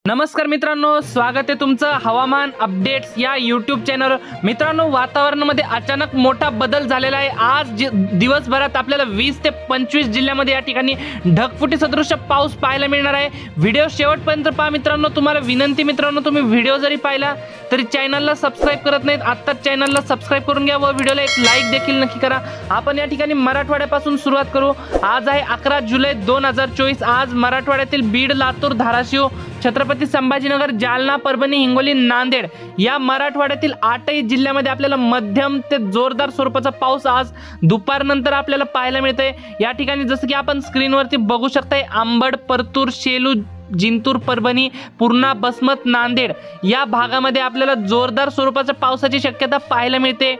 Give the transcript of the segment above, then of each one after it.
नमस्कार मित्रांनो, स्वागत आहे तुमचं हवामान अपडेट्स या यूट्यूब चॅनलवर। मित्रांनो, वातावरणामध्ये अचानक मोठा बदल झालेला आहे। आज दिवसभरात आपल्याला 20 ते 25 जिल्ह्यामध्ये या ठिकाणी ढगफुटी सदृश पाऊस पाहायला मिळणार आहे। व्हिडिओ शेवटपर्यंत पहा मित्रांनो। तुम्हाला विनंती मित्रांनो, तुम्ही व्हिडिओ जरी पाहिला तरी चॅनलला सबस्क्राइब करत नाहीत, आत्ताच चॅनलला सबस्क्राइब करून घ्या व व्हिडिओला एक लाईक देखील नक्की करा। आपण या ठिकाणी मराठवाड्यापासून सुरुवात करू। आज आहे 11 जुलै 2024। आज मराठवाड्यातील बीड, लातूर, धाराशिव, छत्रपती संभाजीनगर, जालना, परभणी, हिंगोली, नांदेड या मराठवाड्यातील 8ही जिल्ह्यामध्ये आपल्याला मध्यम ते जोरदार स्वरूपाचा पाऊस आज दुपारनंतर आपल्याला पाहायला मिळतोय। या ठिकाणी जसं की आपण स्क्रीनवरती बघू शकताय, अंबड, परतूर, शेलू, जिंतूर, परभणी, पूर्णा, बसमत, नांदेड या भागामध्ये आपल्याला जोरदार स्वरूपाच्या पावसाची शक्यता पाहायला मिळते।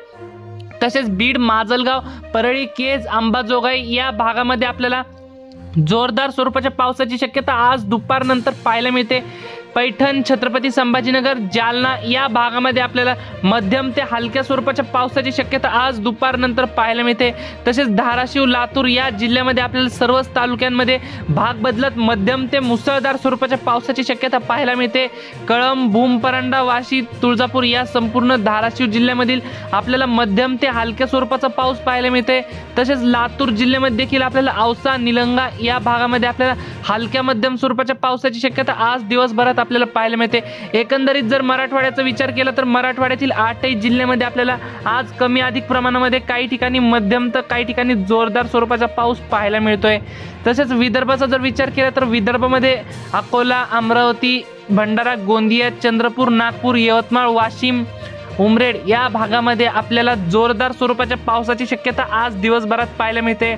तसेच बीड, माजलगाव, परळी, केज, अंबाजोगाई या भागामध्ये आपल्याला जोरदार स्वरूपाच्या पावसाची शक्यता आज दुपारनंतर पाहायला मिळते। पैठण, छत्रपती संभाजीनगर, जालना या भागामध्ये आपल्याला मध्यम ते हलक्या स्वरूपाच्या पावसाची शक्यता आज दुपारनंतर पाहायला मिळते। तसेच धाराशिव, लातूर या जिल्ह्यामध्ये आपल्याला सर्वच तालुक्यांमध्ये भाग बदलत मध्यम ते मुसळधार स्वरूपाच्या पावसाची शक्यता पाहायला मिळते। कळंब, भूम, परांडा, वाशी, तुळजापूर या संपूर्ण धाराशिव जिल्ह्यामधील आपल्याला मध्यम ते हलक्या स्वरूपाचा पाऊस पाहायला मिळते। तसेच लातूर जिल्ह्यामध्ये देखील आपल्याला औसा, निलंगा या भागामध्ये आपल्याला हलक्या मध्यम स्वरूपाच्या पावसाची शक्यता आज दिवसभरात आपल्याला पाहायला मिळते। एकंदरीत जर मराठवाड्याचा विचार केला तर मराठवाड्यातील 8ही जिल्ह्यामध्ये आपल्याला आज कमी अधिक प्रमाणामध्ये काही ठिकाणी मध्यम तर काही ठिकाणी जोरदार स्वरूपाचा पाऊस पाहायला मिळतोय। तसेच विदर्भाचा जर विचार केला तर विदर्भामध्ये अकोला, अमरावती, भंडारा, गोंदिया, चंद्रपूर, नागपूर, यवतमाळ, वाशिम, उमरेड या भागामध्ये आपल्याला जोरदार स्वरूपाच्या पावसाची शक्यता आज दिवसभरात पाहायला मिळते।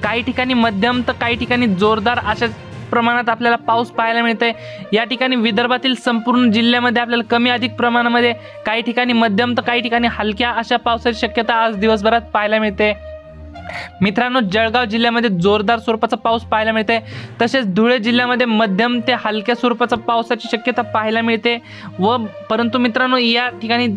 काही ठिकाणी मध्यम तर काही ठिकाणी जोरदार अशा प्रमाणात आपल्याला पाऊस पाहायला मिळतोय। या ठिकाणी विदर्भातील संपूर्ण जिल्ह्यामध्ये आपल्याला कमी अधिक प्रमाणामध्ये काही ठिकाणी मध्यम तर काही ठिकाणी हलक्या अशा पावसाची शक्यता आज दिवसभरात पाहायला मिळते। मित्रांनो, जळगाव जिल्ह्यामध्ये जोरदार स्वरूपाचा पाऊस पाहायला मिळते। तसेच धुळे जिल्ह्यामध्ये मध्यम ते हलक्या स्वरूपाचा पावसाची शक्यता पाहायला मिळते परंतु मित्रांनो, या ठिकाणी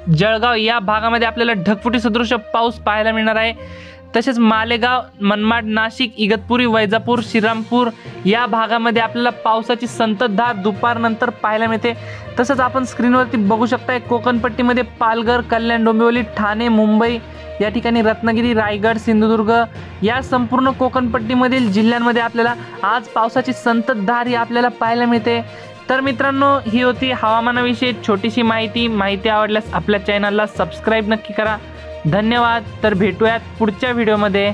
जळगाव या भागामध्ये आपल्याला ढगफुटी सदृश पाऊस पाहायला मिळणार आहे। तसेच मालेगाव, मनमाड, नाशिक, इगतपुरी, वैजापूर, श्रीरामपूर या भागामध्ये आपल्याला पावसाची संततधार दुपारनंतर पाहायला मिळते। तसंच आपण स्क्रीनवरती बघू शकताय, कोकणपट्टीमध्ये पालघर, कल्याण, डोंबिवली, ठाणे, मुंबई या ठिकाणी, रत्नागिरी, रायगड, सिंधुदुर्ग या संपूर्ण कोकणपट्टीमधील जिल्ह्यांमध्ये आपल्याला आज पावसाची संततधार ही आपल्याला पाहायला मिळते। तर मित्रांनो, ही होती हवामानाविषयी छोटीशी माहिती आवडल्यास आपल्या चॅनलला सबस्क्राईब नक्की करा। धन्यवाद। तर भेटूयात पुढच्या व्हिडिओमध्ये।